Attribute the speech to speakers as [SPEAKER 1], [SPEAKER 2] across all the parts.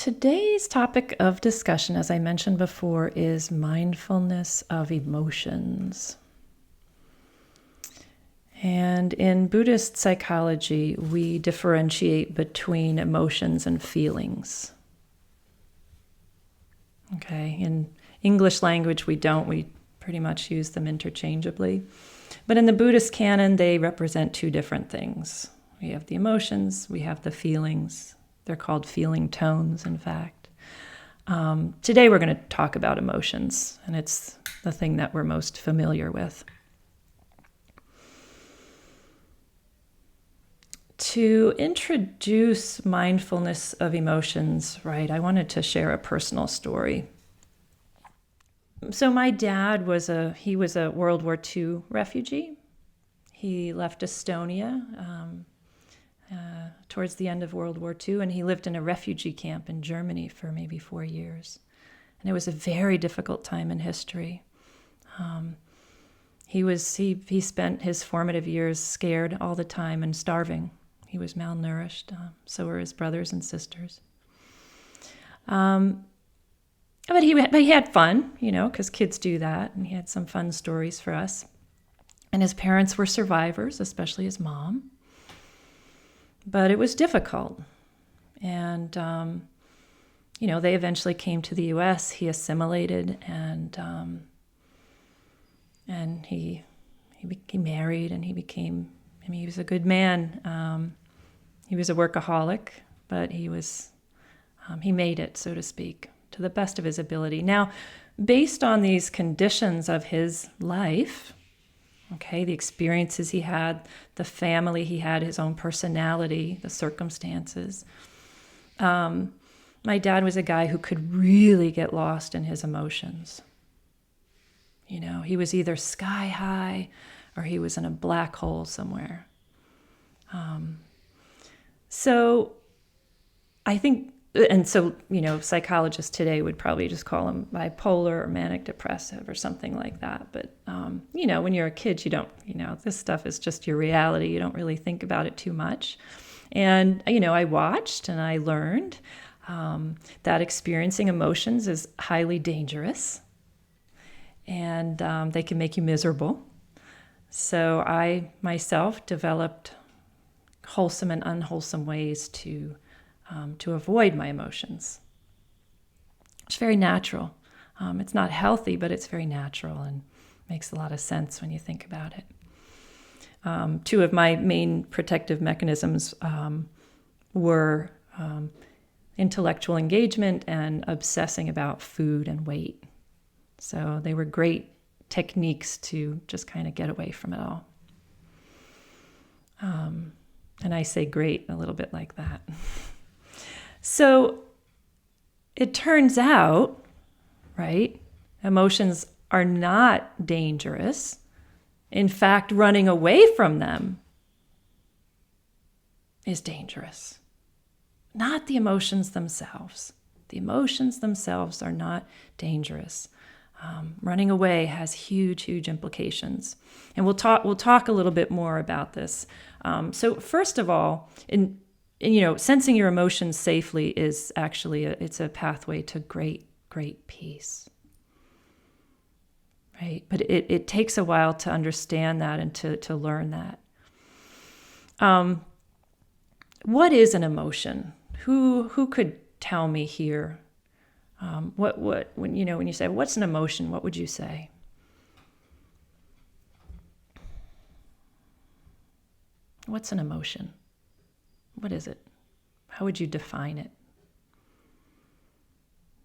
[SPEAKER 1] Today's topic of discussion, as I mentioned before, is mindfulness of emotions. And in Buddhist psychology, we differentiate between emotions and feelings. Okay, in English language, we don't. We pretty much use them interchangeably. But in the Buddhist canon, they represent two different things. We have the emotions, we have the feelings. They're called feeling tones, in fact. Today we're going to talk about emotions, and it's the thing that we're most familiar with. To introduce mindfulness of emotions, right, I wanted to share a personal story. So my dad was a World War II refugee. He left Estonia towards the end of World War II, and he lived in a refugee camp in Germany for maybe 4 years. And it was a very difficult time in history. He spent his formative years scared all the time and starving. He was malnourished. So were his brothers and sisters. But he had fun, because kids do that, and he had some fun stories for us. And his parents were survivors, especially his mom. But it was difficult. And, they eventually came to the U.S. He assimilated, and he married, and he was a good man. He was a workaholic, but he made it, so to speak, to the best of his ability. Now, based on these conditions of his life, okay, the experiences he had, the family he had, his own personality, the circumstances. My dad was a guy who could really get lost in his emotions. He was either sky high or he was in a black hole somewhere. So I think, psychologists today would probably just call him bipolar or manic depressive or something like that. But, when you're a kid, you don't, this stuff is just your reality. You don't really think about it too much. And, I watched and I learned that experiencing emotions is highly dangerous, and they can make you miserable. So I myself developed wholesome and unwholesome ways to avoid my emotions. It's very natural. It's not healthy, but it's very natural and makes a lot of sense when you think about it. Two of my main protective mechanisms were intellectual engagement and obsessing about food and weight. So they were great techniques to just kind of get away from it all. And I say great a little bit like that. So it turns out, right, emotions are not dangerous. In fact, running away from them is dangerous. Not the emotions themselves. The emotions themselves are not dangerous. Running away has huge, huge implications. And we'll talk a little bit more about this. So first of all, sensing your emotions safely is actually it's a pathway to great, great peace. Right? But it takes a while to understand that and to learn that. What is an emotion? Who could tell me here? When you say what's an emotion, what would you say? What's an emotion? What is it? How would you define it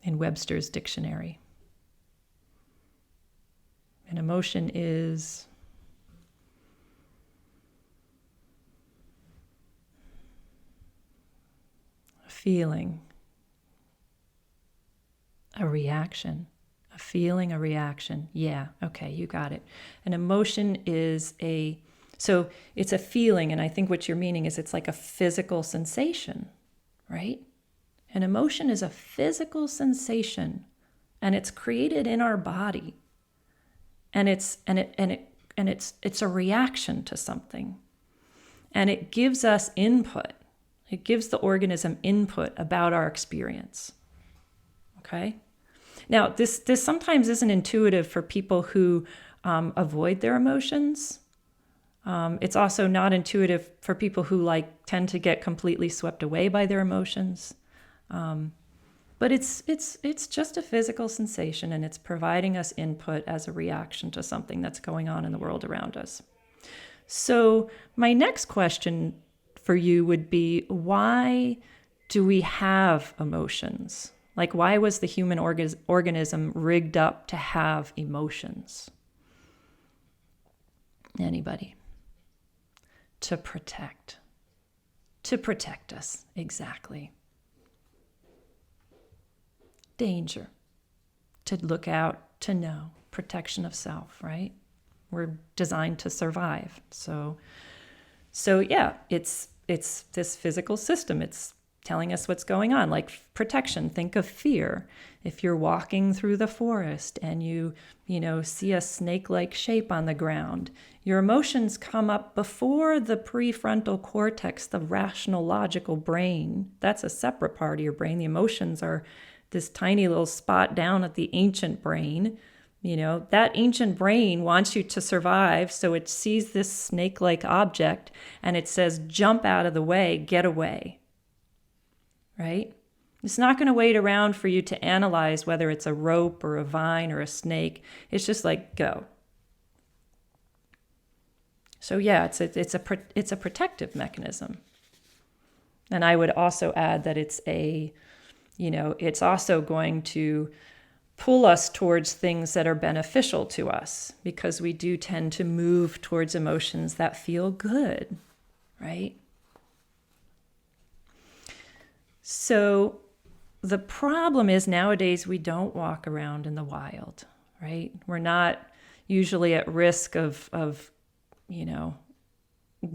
[SPEAKER 1] in Webster's dictionary? An emotion is a feeling, a reaction, a feeling, a reaction. Yeah, okay, you got it. An emotion is so it's a feeling, and I think what you're meaning is it's like a physical sensation, right? An emotion is a physical sensation, and it's created in our body, and it's a reaction to something, and it gives us input. It gives the organism input about our experience. Okay? Now, this sometimes isn't intuitive for people who avoid their emotions. It's also not intuitive for people who tend to get completely swept away by their emotions. But it's just a physical sensation, and it's providing us input as a reaction to something that's going on in the world around us. So my next question for you would be, why do we have emotions? Like, why was the human organism rigged up to have emotions? Anybody? To protect. To protect us, exactly. Danger. To look out, to know. Protection of self, right? We're designed to survive. So yeah, it's this physical system. It's telling us what's going on, like protection. Think of fear. If you're walking through the forest and you see a snake-like shape on the ground, your emotions come up before the prefrontal cortex, the rational, logical brain. That's a separate part of your brain. The emotions are this tiny little spot down at the ancient brain. That ancient brain wants you to survive, so it sees this snake-like object and it says, jump out of the way, get away. Right? It's not going to wait around for you to analyze whether it's a rope or a vine or a snake. It's just like, go. So yeah, it's a protective mechanism. And I would also add that it's also going to pull us towards things that are beneficial to us, because we do tend to move towards emotions that feel good, right? So the problem is nowadays we don't walk around in the wild, right? We're not usually at risk of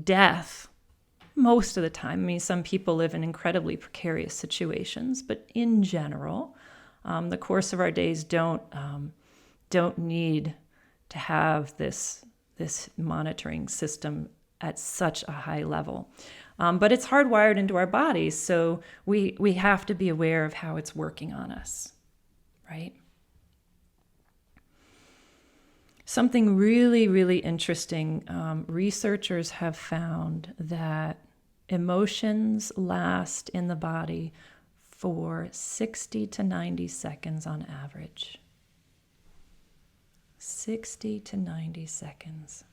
[SPEAKER 1] death most of the time. I mean, some people live in incredibly precarious situations, but in general, the course of our days don't need to have this monitoring system at such a high level. But it's hardwired into our bodies, so we have to be aware of how it's working on us, right? Something really, really interesting. Researchers have found that emotions last in the body for 60 to 90 seconds on average. 60 to 90 seconds.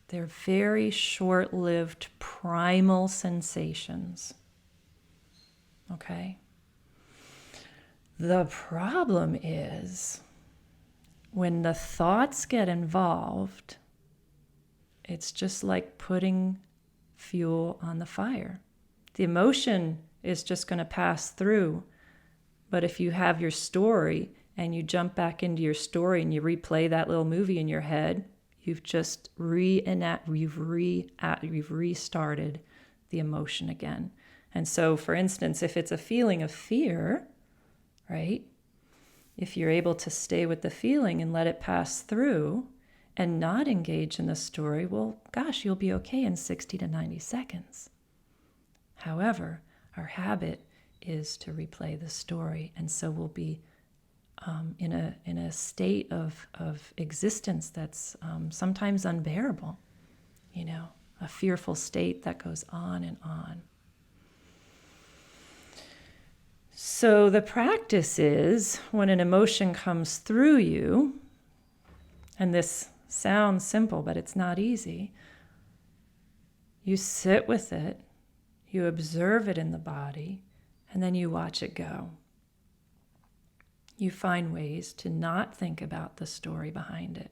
[SPEAKER 1] They're very short-lived primal sensations. Okay? The problem is when the thoughts get involved, it's just like putting fuel on the fire. The emotion is just going to pass through. But if you have your story and you jump back into your story and you replay that little movie in your head, you've just you've restarted the emotion again. And so, for instance, if it's a feeling of fear, right? If you're able to stay with the feeling and let it pass through and not engage in the story, well, gosh, you'll be okay in 60 to 90 seconds. However, our habit is to replay the story, and so we'll be in a state of existence that's sometimes unbearable, a fearful state that goes on and on. So the practice is, when an emotion comes through you, and this sounds simple, but it's not easy, you sit with it, you observe it in the body, and then you watch it go. You find ways to not think about the story behind it.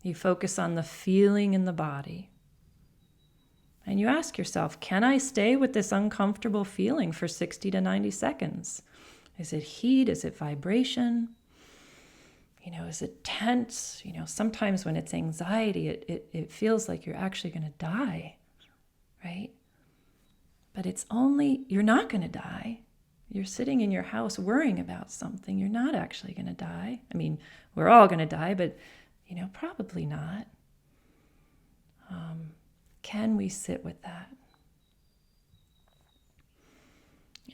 [SPEAKER 1] You focus on the feeling in the body. And you ask yourself, can I stay with this uncomfortable feeling for 60 to 90 seconds? Is it heat? Is it vibration? Is it tense? Sometimes when it's anxiety, it feels like you're actually going to die, right? But you're not going to die. You're sitting in your house worrying about something. You're not actually going to die. I mean, we're all going to die, but, probably not. Can we sit with that?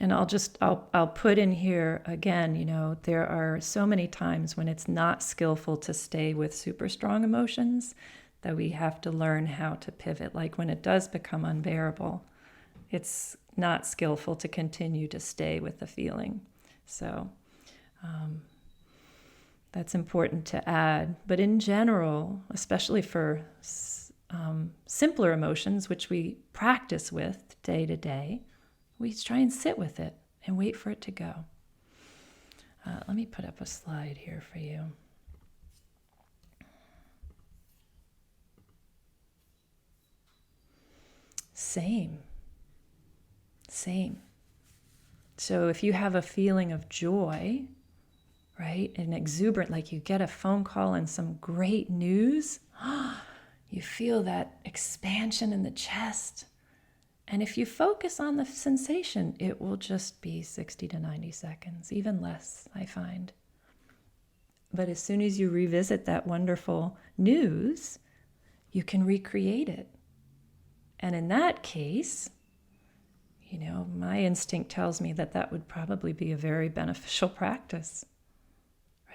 [SPEAKER 1] And I'll put in here again, there are so many times when it's not skillful to stay with super strong emotions that we have to learn how to pivot. Like when it does become unbearable, it's not skillful to continue to stay with the feeling. So that's important to add. But in general, especially for simpler emotions, which we practice with day to day, we try and sit with it and wait for it to go. Let me put up a slide here for you. Same. So if you have a feeling of joy, right, and exuberant, like you get a phone call and some great news, you feel that expansion in the chest. And if you focus on the sensation, it will just be 60 to 90 seconds, even less, I find. But as soon as you revisit that wonderful news, you can recreate it. And in that case, my instinct tells me that would probably be a very beneficial practice,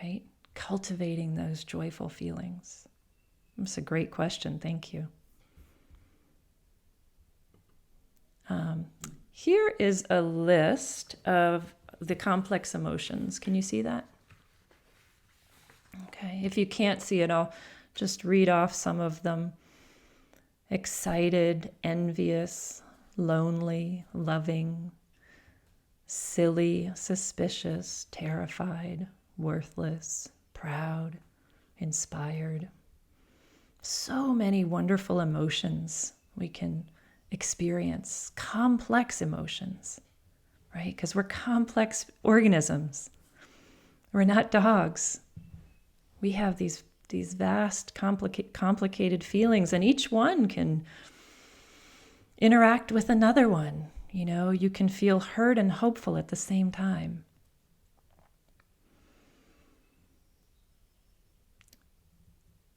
[SPEAKER 1] right? Cultivating those joyful feelings. That's a great question. Thank you. Here is a list of the complex emotions. Can you see that? Okay. If you can't see it, I'll just read off some of them. Excited, envious, lonely, loving, silly, suspicious, terrified, worthless, proud, inspired. So many wonderful emotions we can experience, complex emotions, right? Because we're complex organisms. We're not dogs. We have these vast, complicated feelings, and each one can interact with another one. You can feel hurt and hopeful at the same time.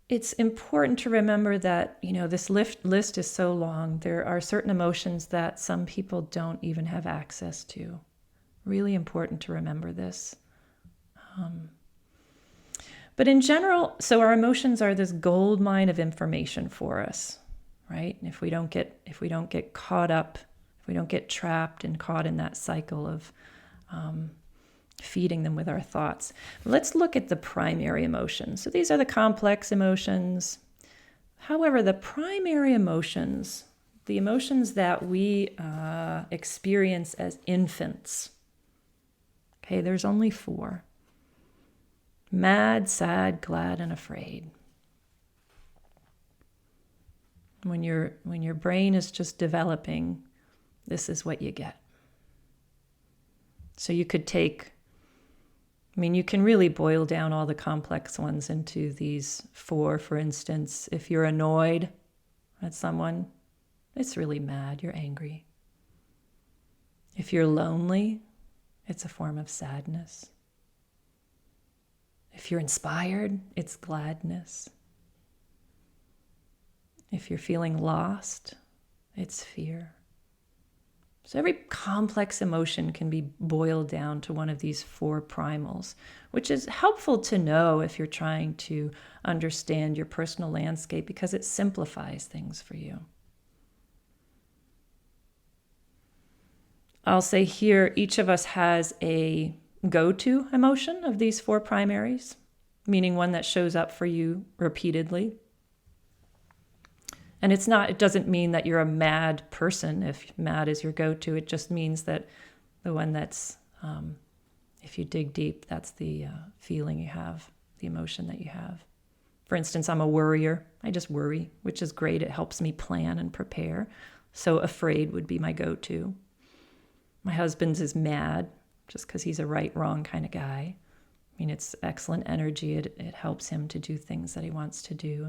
[SPEAKER 1] It's important to remember that, this list is so long. There are certain emotions that some people don't even have access to. Really important to remember this. But in general, so our emotions are this gold mine of information for us, right? And if we don't get caught up, if we don't get trapped and caught in that cycle of feeding them with our thoughts. Let's look at the primary emotions. So these are the complex emotions. However, the primary emotions, the emotions that we experience as infants, okay, there's only 4. Mad, sad, glad, and afraid. When your brain is just developing, this is what you get. So you could you can really boil down all the complex ones into these 4. For instance, if you're annoyed at someone, it's really mad, you're angry. If you're lonely, it's a form of sadness. If you're inspired, it's gladness. If you're feeling lost, it's fear. So every complex emotion can be boiled down to one of these 4 primals, which is helpful to know if you're trying to understand your personal landscape because it simplifies things for you. I'll say here, each of us has a go-to emotion of these 4 primaries, meaning one that shows up for you repeatedly. And it doesn't mean that you're a mad person if mad is your go-to. It just means that the one that's, if you dig deep, that's the feeling you have, the emotion that you have. For instance, I'm a worrier. I just worry, which is great. It helps me plan and prepare. So afraid would be my go-to. My husband's is mad, just because he's a right, wrong kind of guy. It's excellent energy. It helps him to do things that he wants to do.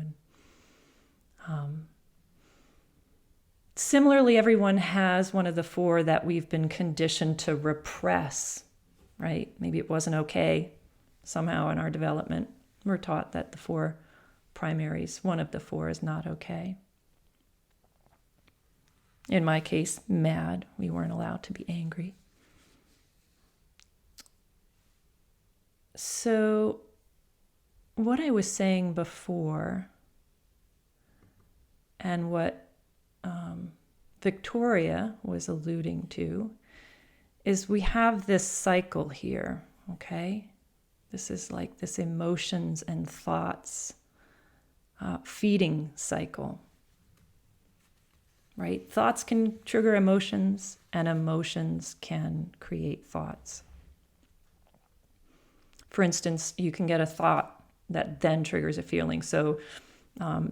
[SPEAKER 1] And similarly, everyone has one of the 4 that we've been conditioned to repress, right? Maybe it wasn't okay somehow in our development. We're taught that the 4 primaries, one of the 4 is not okay. In my case, mad. We weren't allowed to be angry. So what I was saying before, and what Victoria was alluding to, is we have this cycle here, okay? This is like this emotions and thoughts feeding cycle, right? Thoughts can trigger emotions, and emotions can create thoughts. For instance, you can get a thought that then triggers a feeling. So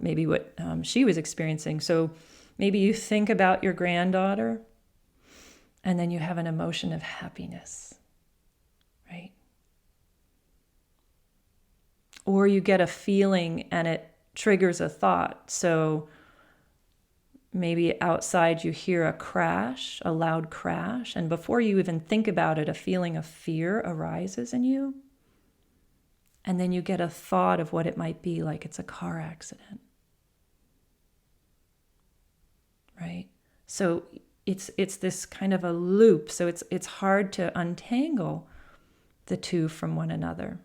[SPEAKER 1] maybe what she was experiencing. So maybe you think about your granddaughter, and then you have an emotion of happiness, right? Or you get a feeling and it triggers a thought. So maybe outside you hear a crash, a loud crash, and before you even think about it, a feeling of fear arises in you. And then you get a thought of what it might be, like it's a car accident, right? So it's this kind of a loop. So it's hard to untangle the two from one another.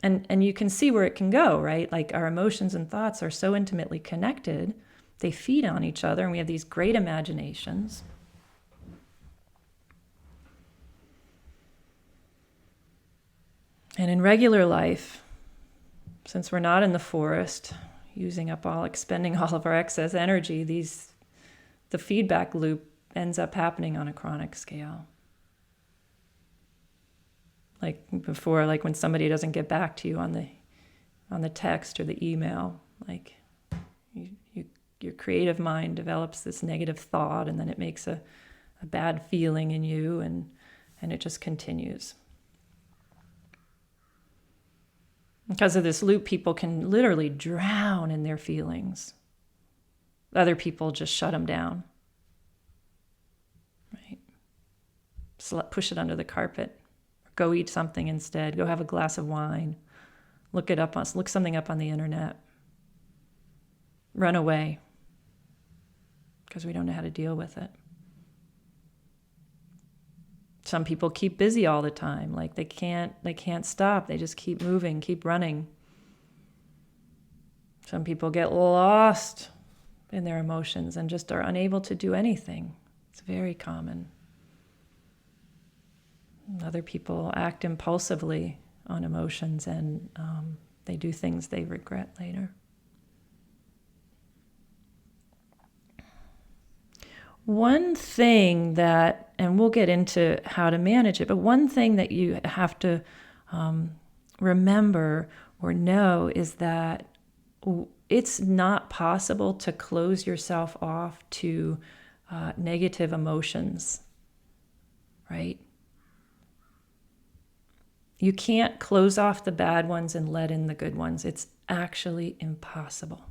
[SPEAKER 1] And you can see where it can go, right? Like our emotions and thoughts are so intimately connected. They feed on each other, and we have these great imaginations. And in regular life, since we're not in the forest, expending all of our excess energy, the feedback loop ends up happening on a chronic scale. Like before, like when somebody doesn't get back to you on the text or the email, like your creative mind develops this negative thought, and then it makes a bad feeling in you, and it just continues. Because of this loop, people can literally drown in their feelings. Other people just shut them down, right? Push it under the carpet. Go eat something instead. Go have a glass of wine. Look something up on the internet. Run away, because we don't know how to deal with it. Some people keep busy all the time, like they can't stop. They just keep moving, keep running. Some people get lost in their emotions and just are unable to do anything. It's very common. Other people act impulsively on emotions, and they do things they regret later. One thing that, and we'll get into how to manage it, but one thing that you have to remember or know is that it's not possible to close yourself off to negative emotions, right? You can't close off the bad ones and let in the good ones. It's actually impossible.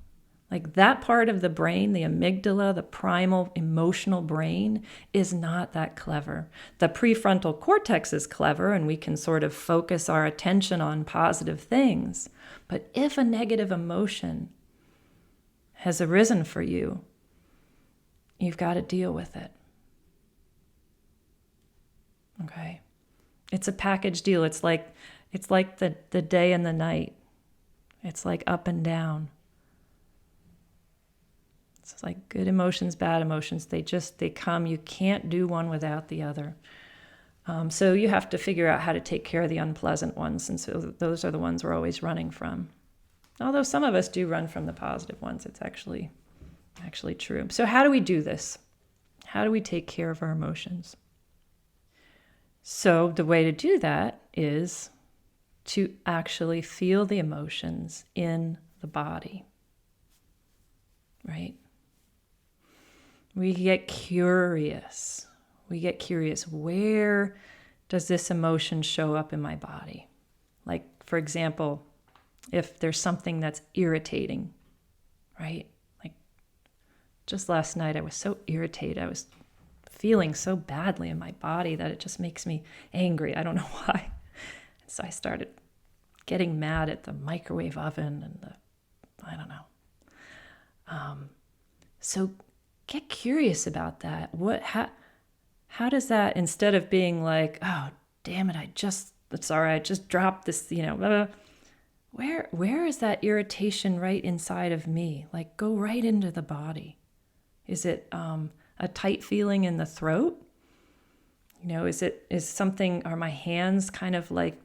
[SPEAKER 1] Like that part of the brain, the amygdala, the primal emotional brain, is not that clever. The prefrontal cortex is clever, and we can sort of focus our attention on positive things. But if a negative emotion has arisen for you, you've got to deal with it. Okay? It's a package deal. It's like the day and the night. It's like up and down. It's like good emotions, bad emotions. They come. You can't do one without the other. So you have to figure out how to take care of the unpleasant ones. And so those are the ones we're always running from. Although some of us do run from the positive ones. It's actually true. So how do we do this? How do we take care of our emotions? So the way to do that is to actually feel the emotions in the body, right? We get curious. Where does this emotion show up in my body? Like, for example, if there's something that's irritating, right? Like just last night, I was so irritated. I was feeling so badly in my body that it just makes me angry. I don't know why. So I started getting mad at the microwave oven and I don't know. So get curious about that. How does that, instead of being like, oh, damn it, sorry, I just dropped this, blah, blah. Where is that irritation right inside of me? Like, go right into the body. Is it a tight feeling in the throat? Are my hands kind of like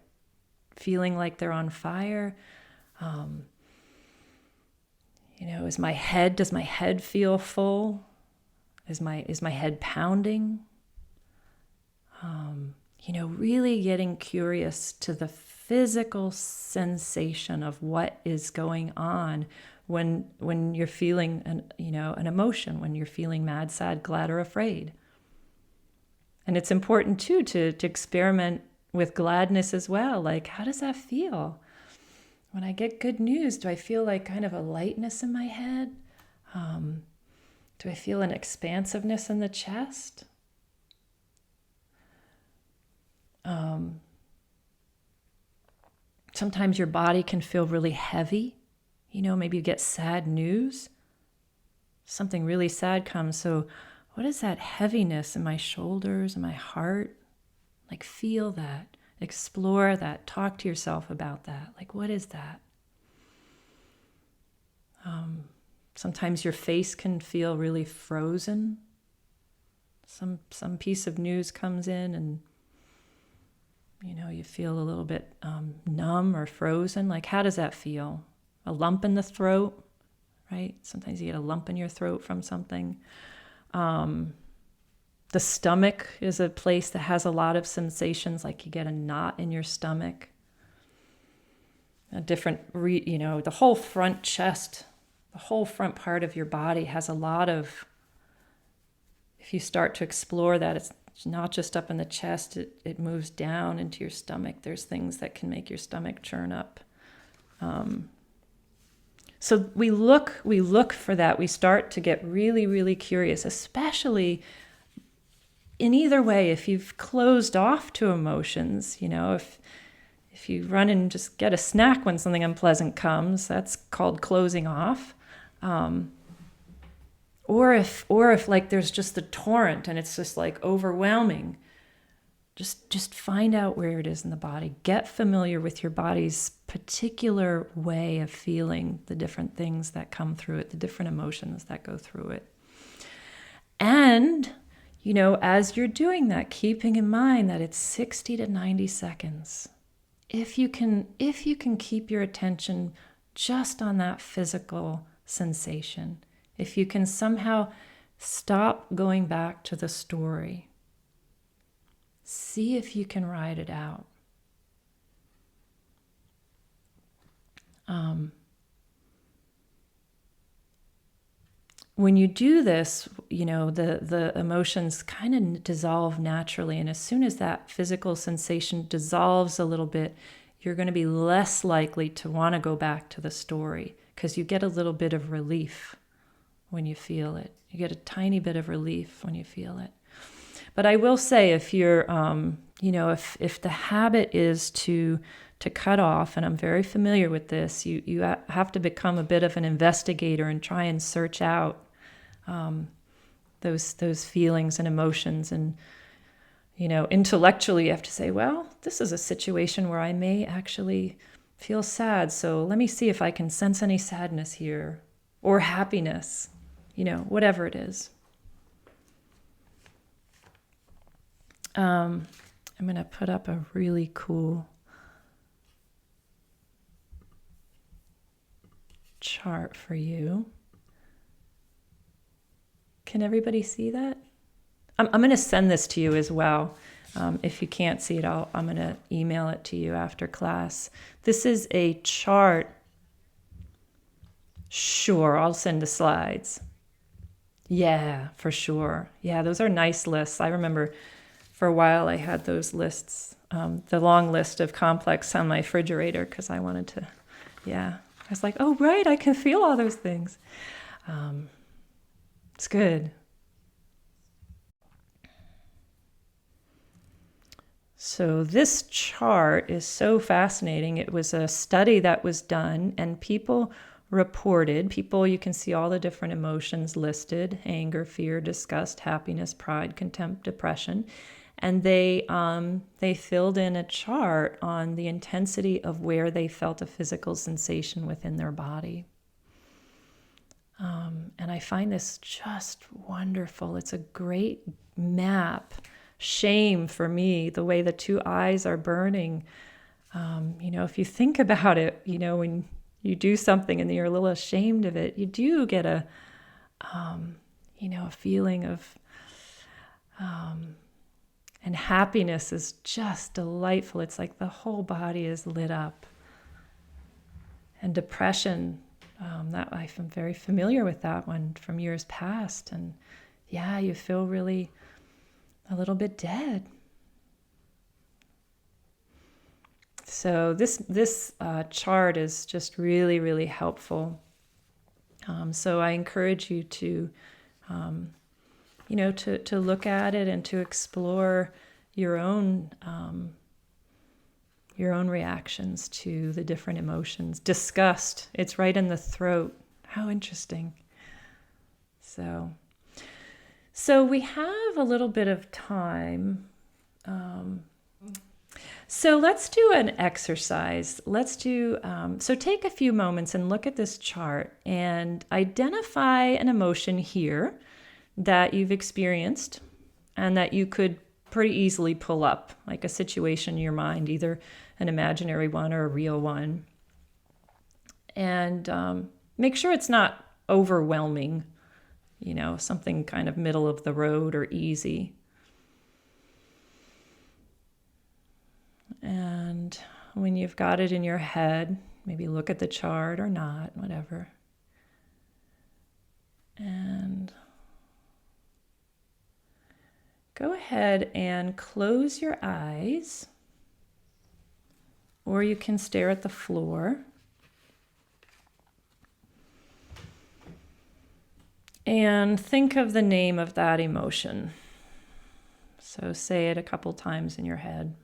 [SPEAKER 1] feeling like they're on fire? Does my head feel full? Is my head pounding? Really getting curious to the physical sensation of what is going on when you're feeling an emotion, when you're feeling mad, sad, glad, or afraid. And it's important too to experiment with gladness as well. Like, how does that feel? When I get good news, do I feel like kind of a lightness in my head? Do I feel an expansiveness in the chest? Sometimes your body can feel really heavy. Maybe you get sad news. Something really sad comes. So what is that heaviness in my shoulders and my heart? Like, feel that, explore that, talk to yourself about that. Like, what is that? Sometimes your face can feel really frozen. Some piece of news comes in and you feel a little bit numb or frozen. Like, how does that feel? A lump in the throat, right? Sometimes you get a lump in your throat from something. The stomach is a place that has a lot of sensations, like you get a knot in your stomach. A different, the whole front chest, the whole front part of your body has a lot of, if you start to explore that, it's not just up in the chest, it moves down into your stomach. There's things that can make your stomach churn up. So we look for that. We start to get really, really curious, especially in either way. If you've closed off to emotions, if you run and just get a snack when something unpleasant comes, that's called closing off. Or if like there's just a torrent and it's just like overwhelming, just find out where it is in the body. Get familiar with your body's particular way of feeling the different things that come through it, the different emotions that go through it. And, as you're doing that, keeping in mind that it's 60 to 90 seconds. If you can keep your attention just on that physical sensation, if you can somehow stop going back to the story, see if you can ride it out. When you do this, the emotions kind of dissolve naturally. And as soon as that physical sensation dissolves a little bit, you're going to be less likely to want to go back to the story because you get a little bit of relief when you feel it. You get a tiny bit of relief when you feel it. But I will say, if you're, if the habit is to cut off, and I'm very familiar with this, you have to become a bit of an investigator and try and search out those feelings and emotions. And, intellectually you have to say, well, this is a situation where I may actually feel sad. So let me see if I can sense any sadness here or happiness, whatever it is. I'm going to put up a really cool chart for you. Can everybody see that? I'm going to send this to you as well. If you can't see it, I'm going to email it to you after class. This is a chart. Sure, I'll send the slides. Yeah, for sure. Yeah, those are nice lists. I remember for a while I had those lists, the long list of complex on my refrigerator because I wanted to, I was like, oh, right, I can feel all those things. It's good. So this chart is so fascinating. It was a study that was done, and people, you can see all the different emotions listed: anger, fear, disgust, happiness, pride, contempt, depression. And they filled in a chart on the intensity of where they felt a physical sensation within their body. And I find this just wonderful. It's a great map. Shame for me, the way the two eyes are burning. If you think about it, when you do something and you're a little ashamed of it, you do get a feeling of, and happiness is just delightful. It's like the whole body is lit up. And depression, that I'm very familiar with that one from years past. And yeah, you feel really a little bit dead. So this chart is just really, really helpful. So I encourage you to, to look at it and to explore your own reactions to the different emotions. Disgust, it's right in the throat. How interesting. So we have a little bit of time. So let's do an exercise. So take a few moments and look at this chart and identify an emotion here that you've experienced and that you could pretty easily pull up, like a situation in your mind, either an imaginary one or a real one. And make sure it's not overwhelming, something kind of middle of the road or easy. And when you've got it in your head, maybe look at the chart or not, whatever. And go ahead and close your eyes, or you can stare at the floor. And think of the name of that emotion. So say it a couple times in your head.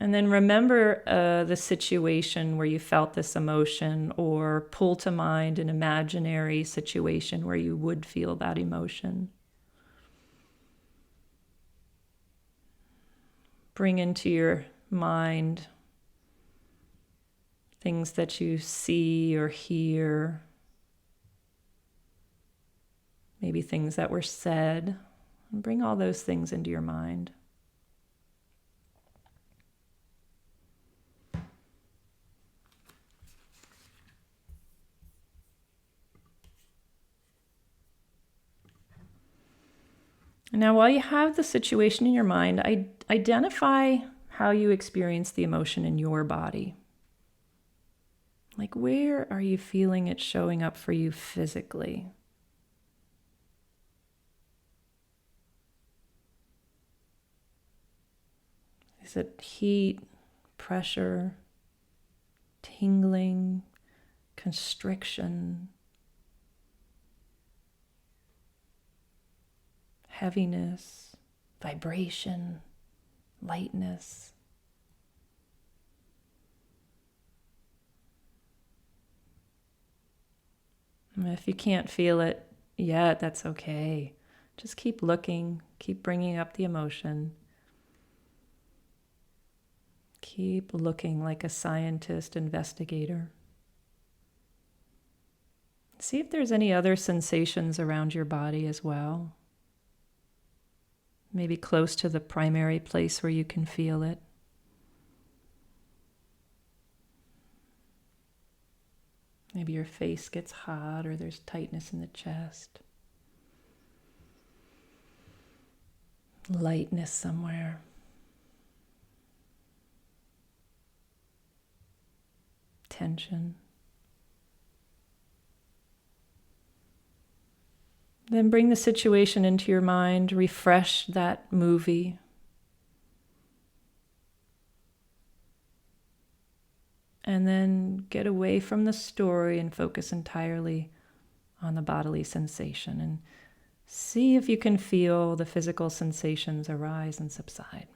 [SPEAKER 1] And then remember the situation where you felt this emotion, or pull to mind an imaginary situation where you would feel that emotion. Bring into your mind things that you see or hear, maybe things that were said, and bring all those things into your mind. Now, while you have the situation in your mind, identify how you experience the emotion in your body. Like, where are you feeling it showing up for you physically? Is it heat, pressure, tingling, constriction, heaviness, vibration, lightness? And if you can't feel it yet, that's okay. Just keep looking, keep bringing up the emotion. Keep looking like a scientist, investigator. See if there's any other sensations around your body as well. Maybe close to the primary place where you can feel it. Maybe your face gets hot or there's tightness in the chest. Lightness somewhere. Tension. Then bring the situation into your mind, refresh that movie. And then get away from the story and focus entirely on the bodily sensation. And see if you can feel the physical sensations arise and subside.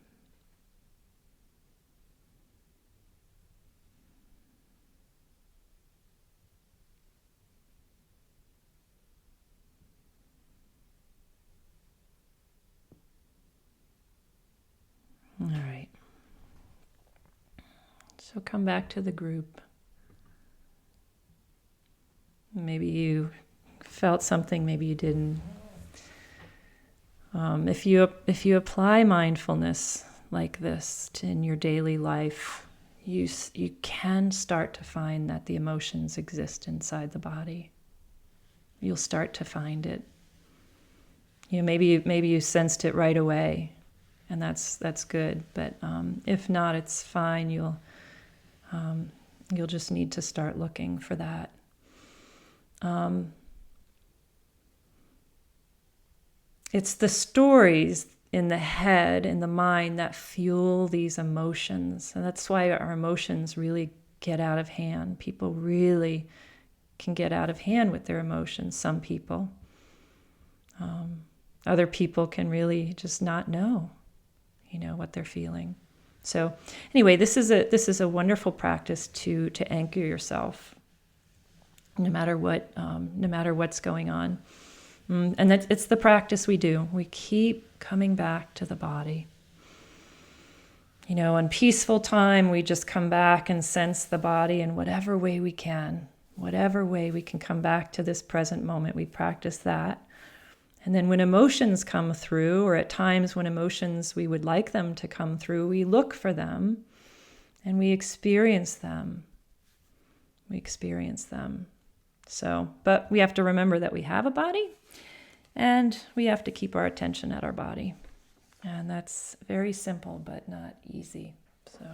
[SPEAKER 1] So come back to the group. Maybe you felt something, maybe you didn't. If you apply mindfulness like this in your daily life, you can start to find that the emotions exist inside the body. You'll start to find it. Maybe you sensed it right away, and that's good. But if not, it's fine. You'll just need to start looking for that. It's the stories in the head, in the mind, that fuel these emotions. And that's why our emotions really get out of hand. People really can get out of hand with their emotions, some people. Other people can really just not know, what they're feeling. So anyway, this is a wonderful practice to anchor yourself, no matter what's going on. And it's the practice we do. We keep coming back to the body. In peaceful time, we just come back and sense the body in whatever way we can. Whatever way we can come back to this present moment, we practice that. And then when emotions come through, or at times when emotions we would like them to come through, we look for them and we experience them. So, but we have to remember that we have a body, and we have to keep our attention at our body. And that's very simple, but not easy. So